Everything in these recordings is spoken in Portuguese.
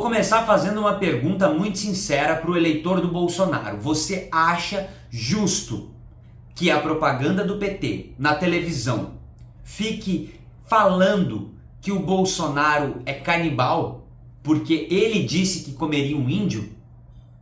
Vou começar fazendo uma pergunta muito sincera para o eleitor do Bolsonaro. Você acha justo que a propaganda do PT na televisão fique falando que o Bolsonaro é canibal porque ele disse que comeria um índio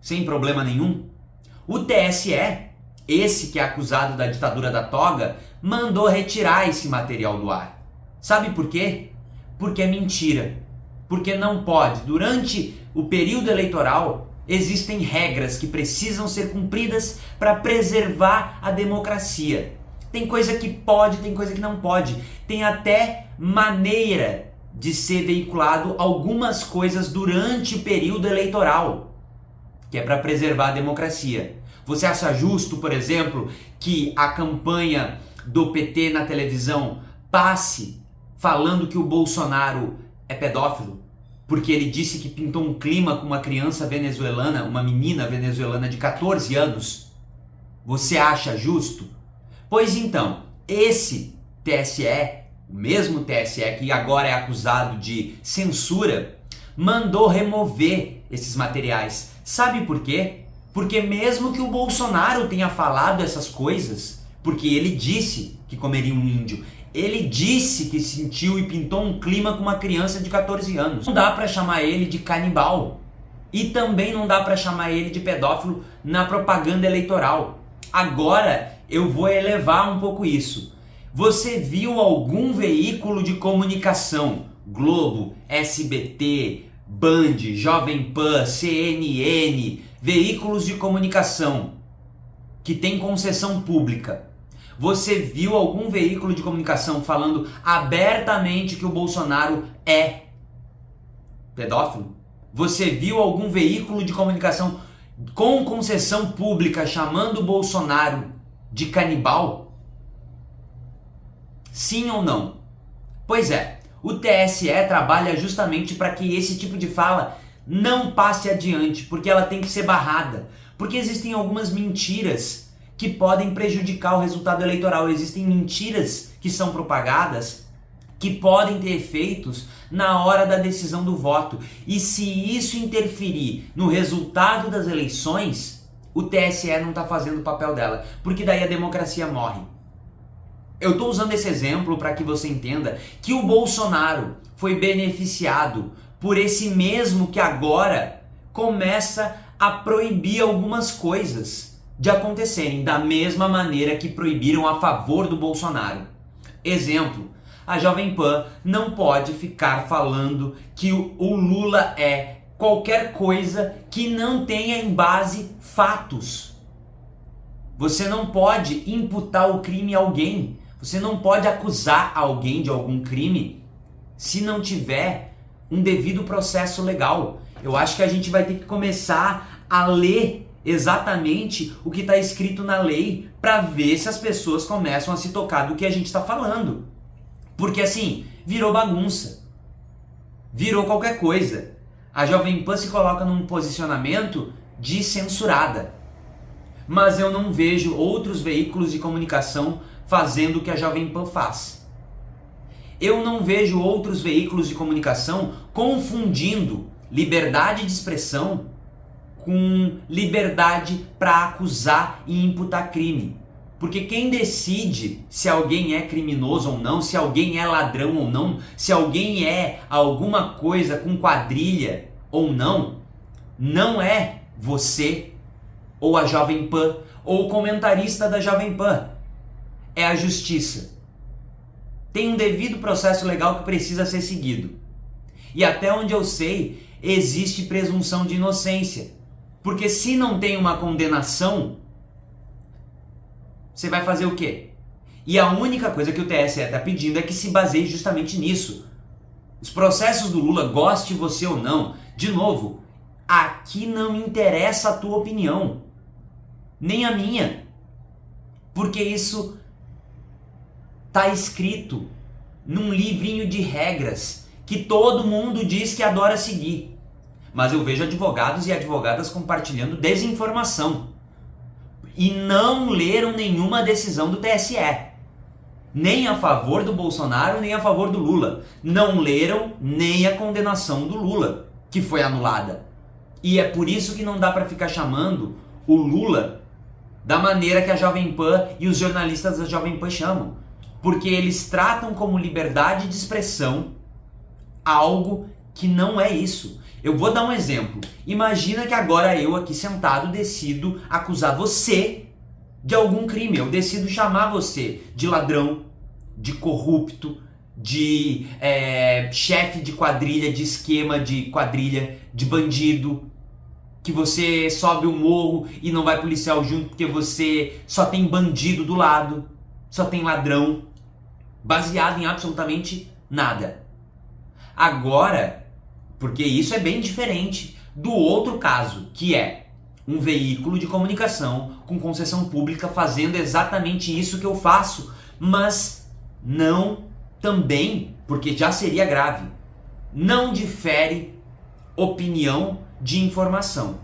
sem problema nenhum? O TSE, esse que é acusado da ditadura da toga, mandou retirar esse material do ar. Sabe por quê? Porque é mentira. Porque não pode. Durante o período eleitoral, existem regras que precisam ser cumpridas para preservar a democracia. Tem coisa que pode, tem coisa que não pode. Tem até maneira de ser veiculado algumas coisas durante o período eleitoral, que é para preservar a democracia. Você acha justo, por exemplo, que a campanha do PT na televisão passe falando que o Bolsonaro é pedófilo, porque ele disse que pintou um clima com uma criança venezuelana, uma menina venezuelana de 14 anos? Você acha justo? Pois então, esse TSE, o mesmo TSE que agora é acusado de censura, mandou remover esses materiais. Sabe por quê? Porque mesmo que o Bolsonaro tenha falado essas coisas, porque ele disse que comeria um índio, ele disse que sentiu e pintou um clima com uma criança de 14 anos. Não dá para chamar ele de canibal. E também não dá para chamar ele de pedófilo na propaganda eleitoral. Agora eu vou elevar um pouco isso. Você viu algum veículo de comunicação, Globo, SBT, Band, Jovem Pan, CNN, veículos de comunicação que tem concessão pública? Você viu algum veículo de comunicação falando abertamente que o Bolsonaro é pedófilo? Você viu algum veículo de comunicação com concessão pública chamando o Bolsonaro de canibal? Sim ou não? Pois é, o TSE trabalha justamente para que esse tipo de fala não passe adiante, porque ela tem que ser barrada, porque existem algumas mentiras que podem prejudicar o resultado eleitoral. Existem mentiras que são propagadas que podem ter efeitos na hora da decisão do voto. E se isso interferir no resultado das eleições, o TSE não está fazendo o papel dela, porque daí a democracia morre. Eu estou usando esse exemplo para que você entenda que o Bolsonaro foi beneficiado por esse mesmo que agora começa a proibir algumas coisas de acontecerem, da mesma maneira que proibiram a favor do Bolsonaro. Exemplo, a Jovem Pan não pode ficar falando que o Lula é qualquer coisa que não tenha em base fatos. Você não pode imputar o crime a alguém, você não pode acusar alguém de algum crime se não tiver um devido processo legal. Eu acho que a gente vai ter que começar a ler exatamente o que está escrito na lei para ver se as pessoas começam a se tocar do que a gente está falando. Porque assim, virou bagunça. Virou qualquer coisa. A Jovem Pan se coloca num posicionamento de censurada. Mas eu não vejo outros veículos de comunicação fazendo o que a Jovem Pan faz. Eu não vejo outros veículos de comunicação confundindo liberdade de expressão com liberdade para acusar e imputar crime. Porque quem decide se alguém é criminoso ou não, se alguém é ladrão ou não, se alguém é alguma coisa com quadrilha ou não, não é você, ou a Jovem Pan, ou o comentarista da Jovem Pan. É a justiça. Tem um devido processo legal que precisa ser seguido. E até onde eu sei, existe presunção de inocência. Porque se não tem uma condenação, você vai fazer o quê? E a única coisa que o TSE está pedindo é que se baseie justamente nisso. Os processos do Lula, goste você ou não, de novo, aqui não interessa a tua opinião, nem a minha. Porque isso está escrito num livrinho de regras que todo mundo diz que adora seguir. Mas eu vejo advogados e advogadas compartilhando desinformação e não leram nenhuma decisão do TSE, nem a favor do Bolsonaro, nem a favor do Lula. Não leram nem a condenação do Lula. que foi anulada. E é por isso que não dá para ficar chamando o Lula da maneira que a Jovem Pan e os jornalistas da Jovem Pan chamam. Porque eles tratam como liberdade de expressão algo que não é isso. Eu vou dar um exemplo. Imagina que agora eu aqui sentado decido acusar você de algum crime. Eu decido chamar você de ladrão, de corrupto, de chefe de quadrilha, de esquema de quadrilha, de bandido, que você sobe o morro e não vai policial junto porque você só tem bandido do lado, só tem ladrão, baseado em absolutamente nada. Agora, porque isso é bem diferente do outro caso, que é um veículo de comunicação com concessão pública fazendo exatamente isso que eu faço, mas não também, porque já seria grave, não difere opinião de informação.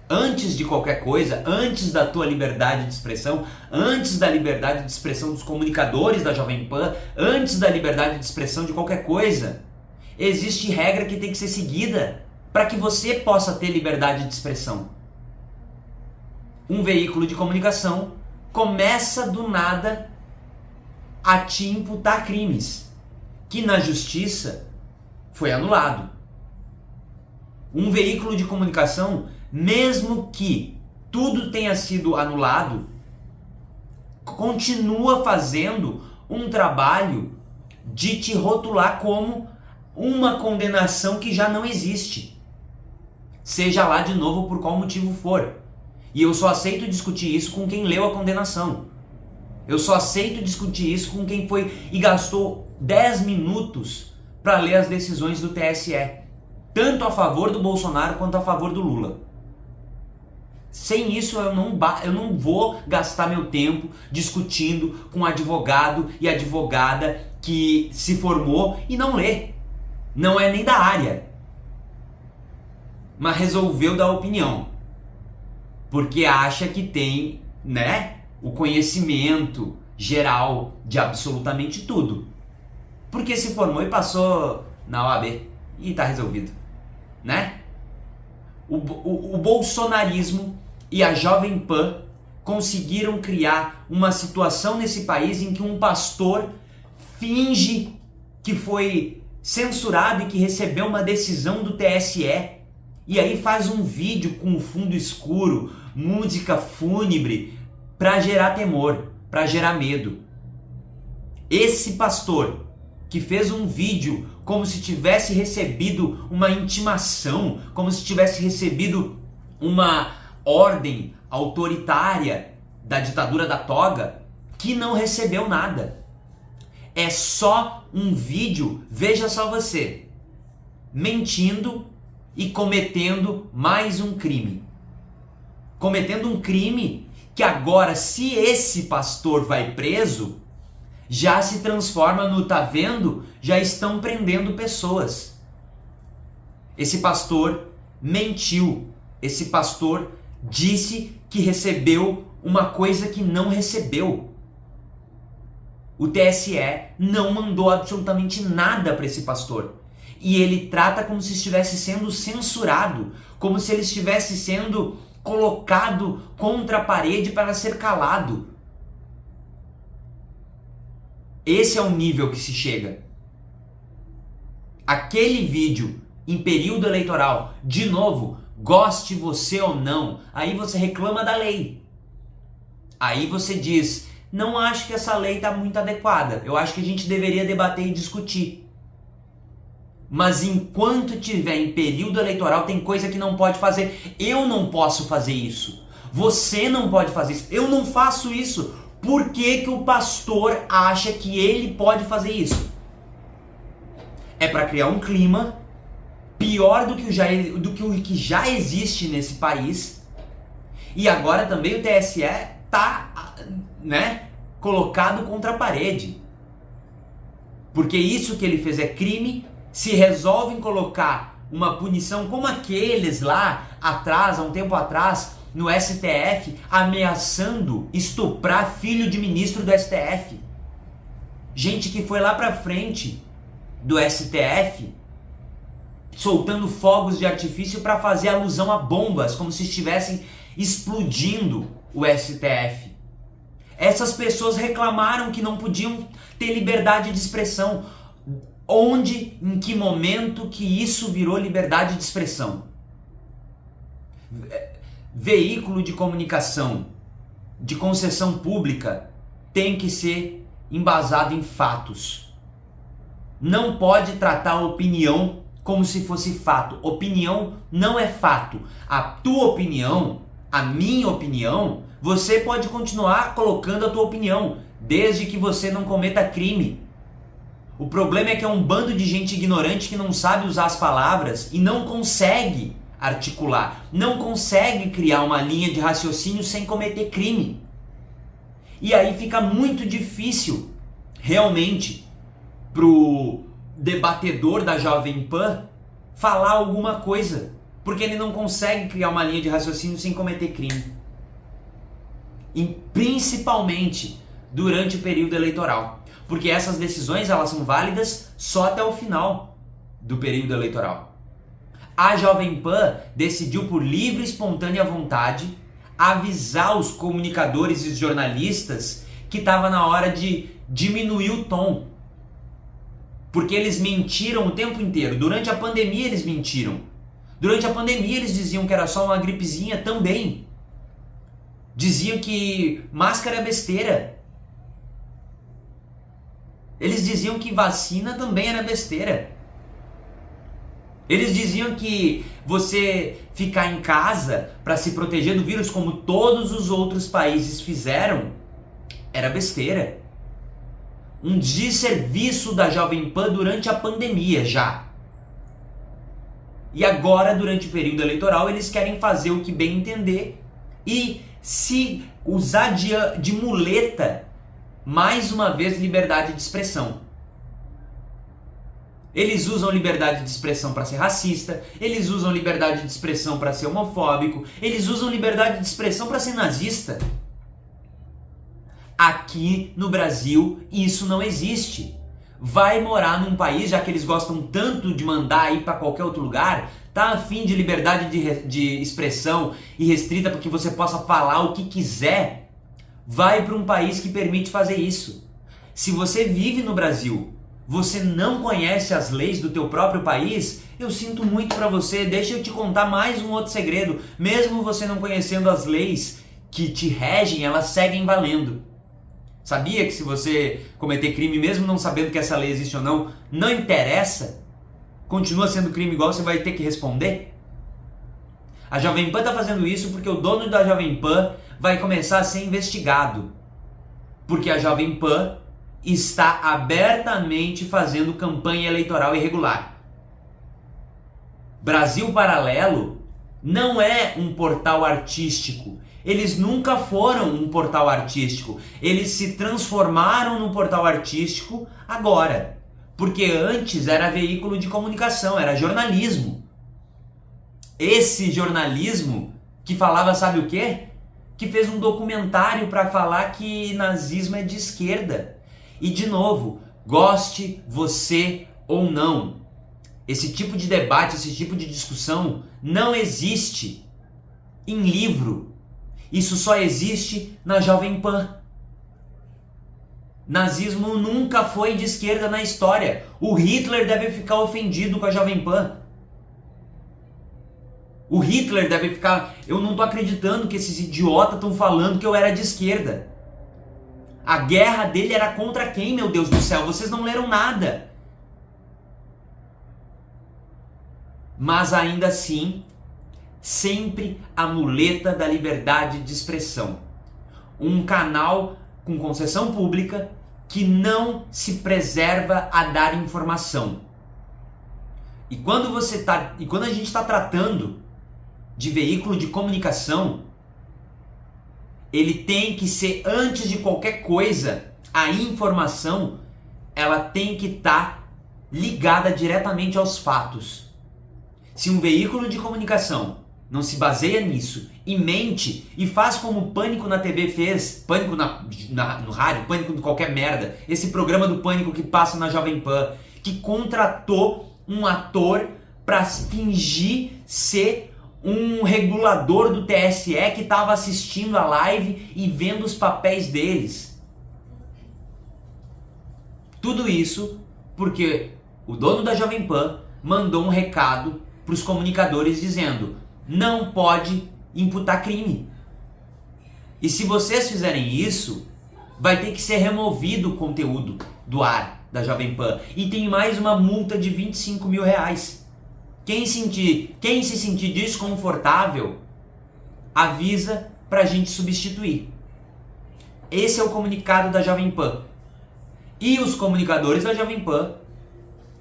Antes de qualquer coisa, antes da tua liberdade de expressão, antes da liberdade de expressão dos comunicadores da Jovem Pan, antes da liberdade de expressão de qualquer coisa, existe regra que tem que ser seguida para que você possa ter liberdade de expressão. Um veículo de comunicação começa do nada a te imputar crimes, que na justiça foi anulado. Um veículo de comunicação, mesmo que tudo tenha sido anulado, continua fazendo um trabalho de te rotular como uma condenação que já não existe. Seja lá de novo por qual motivo for. E eu só aceito discutir isso com quem leu a condenação. Eu só aceito discutir isso com quem foi e gastou 10 minutos para ler as decisões do TSE. Tanto a favor do Bolsonaro quanto a favor do Lula. Sem isso eu não vou gastar meu tempo discutindo com advogado e advogada que se formou e não lê. Não é nem da área. Mas resolveu dar opinião. Porque acha que tem, o conhecimento geral de absolutamente tudo. Porque se formou e passou na OAB e tá resolvido, O bolsonarismo e a Jovem Pan conseguiram criar uma situação nesse país em que um pastor finge que foi censurado e que recebeu uma decisão do TSE e aí faz um vídeo com fundo escuro, música fúnebre, para gerar temor, para gerar medo. Esse pastor que fez um vídeo como se tivesse recebido uma intimação, como se tivesse recebido uma ordem autoritária da ditadura da toga, que não recebeu nada. É só um vídeo, veja só você, mentindo e cometendo mais um crime. Cometendo um crime que agora, se esse pastor vai preso, já se transforma no, tá vendo? Já estão prendendo pessoas. Esse pastor mentiu. Esse pastor disse que recebeu uma coisa que não recebeu. O TSE não mandou absolutamente nada para esse pastor. E ele trata como se estivesse sendo censurado, como se ele estivesse sendo colocado contra a parede para ser calado. Esse é o nível que se chega. Aquele vídeo em período eleitoral, de novo, goste você ou não, aí você reclama da lei. Aí você diz, não acho que essa lei está muito adequada, eu acho que a gente deveria debater e discutir. Mas enquanto tiver em período eleitoral, tem coisa que não pode fazer. Eu não posso fazer isso. Você não pode fazer isso. Eu não faço isso. Por que que o pastor acha que ele pode fazer isso? É para criar um clima pior do que o que já existe nesse país. E agora também o TSE tá, colocado contra a parede. Porque isso que ele fez é crime. Se resolvem colocar uma punição como aqueles lá atrás, há um tempo atrás, no STF, ameaçando estuprar filho de ministro do STF. Gente que foi lá pra frente do STF, soltando fogos de artifício para fazer alusão a bombas, como se estivessem explodindo o STF. Essas pessoas reclamaram que não podiam ter liberdade de expressão. Onde, em que momento que isso virou liberdade de expressão? Veículo de comunicação de concessão pública tem que ser embasado em fatos. Não pode tratar a opinião como se fosse fato. Opinião não é fato. A tua opinião, a minha opinião, você pode continuar colocando a tua opinião, desde que você não cometa crime. O problema é que é um bando de gente ignorante que não sabe usar as palavras e não consegue articular, não consegue criar uma linha de raciocínio sem cometer crime. E aí fica muito difícil, realmente, pro debatedor da Jovem Pan falar alguma coisa, porque ele não consegue criar uma linha de raciocínio sem cometer crime. E principalmente durante o período eleitoral. Porque essas decisões elas são válidas só até o final do período eleitoral. A Jovem Pan decidiu por livre e espontânea vontade avisar os comunicadores e os jornalistas que estava na hora de diminuir o tom. Porque eles mentiram o tempo inteiro. Durante a pandemia eles mentiram. Durante a pandemia eles diziam que era só uma gripezinha também. Diziam que máscara é besteira. Eles diziam que vacina também era besteira. Eles diziam que você ficar em casa para se proteger do vírus, como todos os outros países fizeram, era besteira. Um desserviço da Jovem Pan durante a pandemia já. E agora, durante o período eleitoral, eles querem fazer o que bem entender e se usar de muleta, mais uma vez, liberdade de expressão. Eles usam liberdade de expressão para ser racista, eles usam liberdade de expressão para ser homofóbico, eles usam liberdade de expressão para ser nazista. Aqui no Brasil isso não existe. Vai morar num país, já que eles gostam tanto de mandar ir para qualquer outro lugar, tá afim de liberdade de expressão irrestrita para que você possa falar o que quiser, vai para um país que permite fazer isso. Se você vive no Brasil, você não conhece as leis do teu próprio país, eu sinto muito para você. Deixa eu te contar mais um outro segredo. Mesmo você não conhecendo as leis que te regem, elas seguem valendo. Sabia que se você cometer crime, mesmo não sabendo que essa lei existe ou não, não interessa? Continua sendo crime igual, você vai ter que responder? A Jovem Pan está fazendo isso porque o dono da Jovem Pan vai começar a ser investigado. Porque a Jovem Pan está abertamente fazendo campanha eleitoral irregular. Brasil Paralelo não é um portal artístico. Eles nunca foram um portal artístico. Eles se transformaram num portal artístico agora. Porque antes era veículo de comunicação, era jornalismo. Esse jornalismo que falava, sabe o quê? Que fez um documentário para falar que nazismo é de esquerda. E de novo, goste você ou não, esse tipo de debate, esse tipo de discussão não existe em livro. Isso só existe na Jovem Pan. Nazismo nunca foi de esquerda na história. O Hitler deve ficar ofendido com a Jovem Pan. O Hitler deve ficar... Eu não tô acreditando que esses idiotas estão falando que eu era de esquerda. A guerra dele era contra quem, meu Deus do céu? Vocês não leram nada. Mas ainda assim, sempre a muleta da liberdade de expressão. Um canal com concessão pública que não se preserva a dar informação. E quando a gente está tratando de veículo de comunicação, ele tem que ser, antes de qualquer coisa, a informação, ela tem que estar ligada diretamente aos fatos. Se um veículo de comunicação não se baseia nisso e mente e faz como o Pânico na TV fez, Pânico no rádio, Pânico de qualquer merda, esse programa do Pânico que passa na Jovem Pan, que contratou um ator para fingir ser um regulador do TSE que estava assistindo a live e vendo os papéis deles. Tudo isso porque o dono da Jovem Pan mandou um recado para os comunicadores dizendo: não pode imputar crime. E se vocês fizerem isso, vai ter que ser removido o conteúdo do ar da Jovem Pan. E tem mais uma multa de R$25 mil. Quem se sentir desconfortável, avisa pra gente substituir. Esse é o comunicado da Jovem Pan. E os comunicadores da Jovem Pan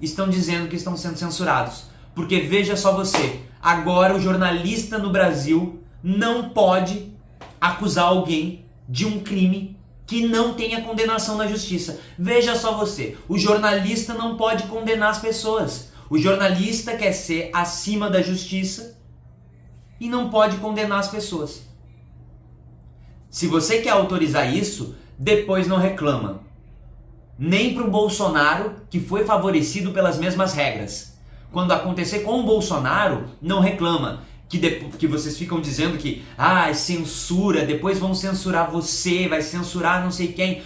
estão dizendo que estão sendo censurados. Porque veja só você, agora o jornalista no Brasil não pode acusar alguém de um crime que não tenha condenação na justiça. Veja só você, o jornalista não pode condenar as pessoas. O jornalista quer ser acima da justiça e não pode condenar as pessoas. Se você quer autorizar isso, depois não reclama. Nem para o Bolsonaro, que foi favorecido pelas mesmas regras. Quando acontecer com o Bolsonaro, não reclama. Que vocês ficam dizendo que é censura, depois vão censurar você, vai censurar não sei quem.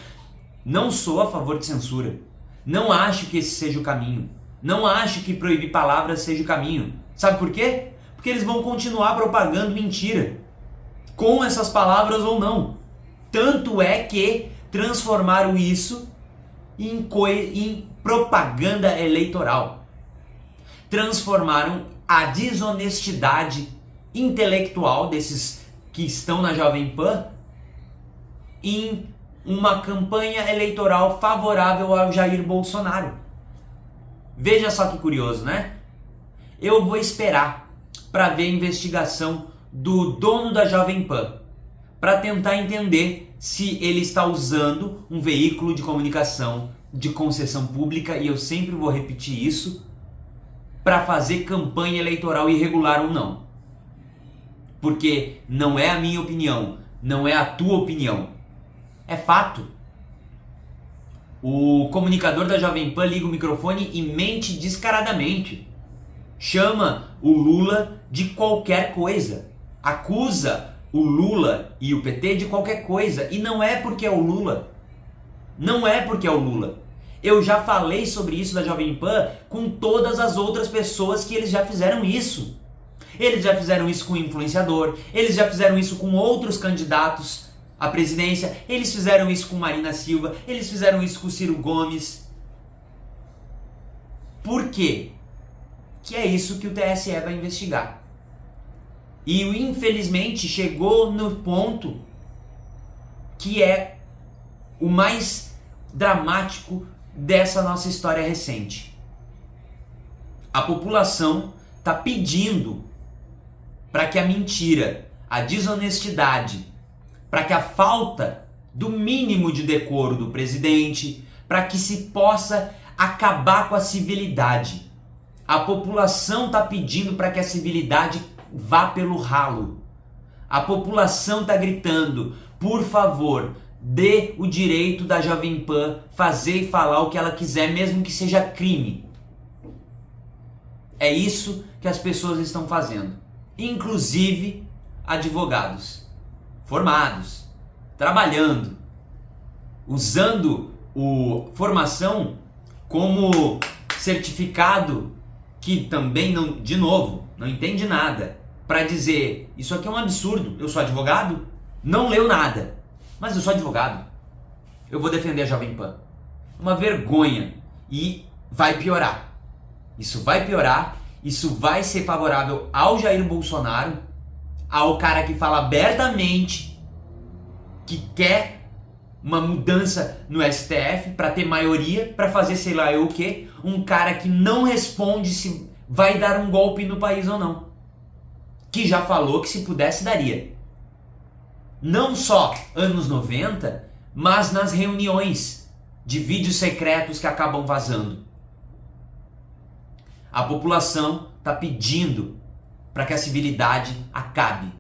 Não sou a favor de censura. Não acho que esse seja o caminho. Não acho que proibir palavras seja o caminho. Sabe por quê? Porque eles vão continuar propagando mentira, com essas palavras ou não. Tanto é que transformaram isso em propaganda eleitoral. Transformaram a desonestidade intelectual desses que estão na Jovem Pan em uma campanha eleitoral favorável ao Jair Bolsonaro. Veja só que curioso, né? Eu vou esperar para ver a investigação do dono da Jovem Pan, para tentar entender se ele está usando um veículo de comunicação de concessão pública, e eu sempre vou repetir isso, para fazer campanha eleitoral irregular ou não. Porque não é a minha opinião, não é a tua opinião. É fato. O comunicador da Jovem Pan liga o microfone e mente descaradamente. Chama o Lula de qualquer coisa. Acusa o Lula e o PT de qualquer coisa. E não é porque é o Lula. Não é porque é o Lula. Eu já falei sobre isso da Jovem Pan com todas as outras pessoas que eles já fizeram isso. Eles já fizeram isso com o influenciador, eles já fizeram isso com outros candidatos à presidência, eles fizeram isso com Marina Silva, eles fizeram isso com Ciro Gomes. Por quê? Que é isso que o TSE vai investigar. E infelizmente chegou no ponto que é o mais dramático dessa nossa história recente. A população está pedindo para que a mentira, a desonestidade, para que a falta do mínimo de decoro do presidente, para que se possa acabar com a civilidade. A população está pedindo para que a civilidade vá pelo ralo. A população está gritando: por favor, dê o direito da Jovem Pan fazer e falar o que ela quiser, mesmo que seja crime. É isso que as pessoas estão fazendo. Inclusive advogados formados, trabalhando, usando formação como certificado, que também não, de novo, não entende nada, para dizer: isso aqui é um absurdo, eu sou advogado, não leu nada, mas eu sou advogado, eu vou defender a Jovem Pan. Uma vergonha. E vai piorar. Isso vai piorar. Isso vai ser favorável ao Jair Bolsonaro, ao cara que fala abertamente que quer uma mudança no STF para ter maioria, para fazer sei lá eu o quê. Um cara que não responde se vai dar um golpe no país ou não. Que já falou que se pudesse daria. Não só anos 90, mas nas reuniões de vídeos secretos que acabam vazando. A população está pedindo para que a civilidade acabe.